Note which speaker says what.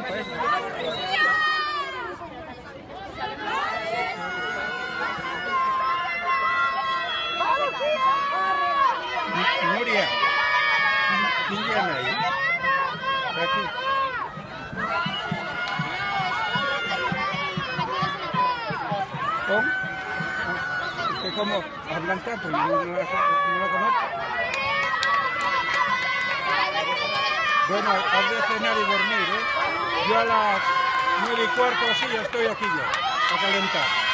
Speaker 1: para eso. Nuria, ¿quién viene ahí? Aquí. ¿Cómo? ¿Usted cómo hablan tanto? Yo no la conozco. Bueno, has de cenar y dormir, ¿eh? Yo a las 9:15 así ya estoy aquí ya, a calentar.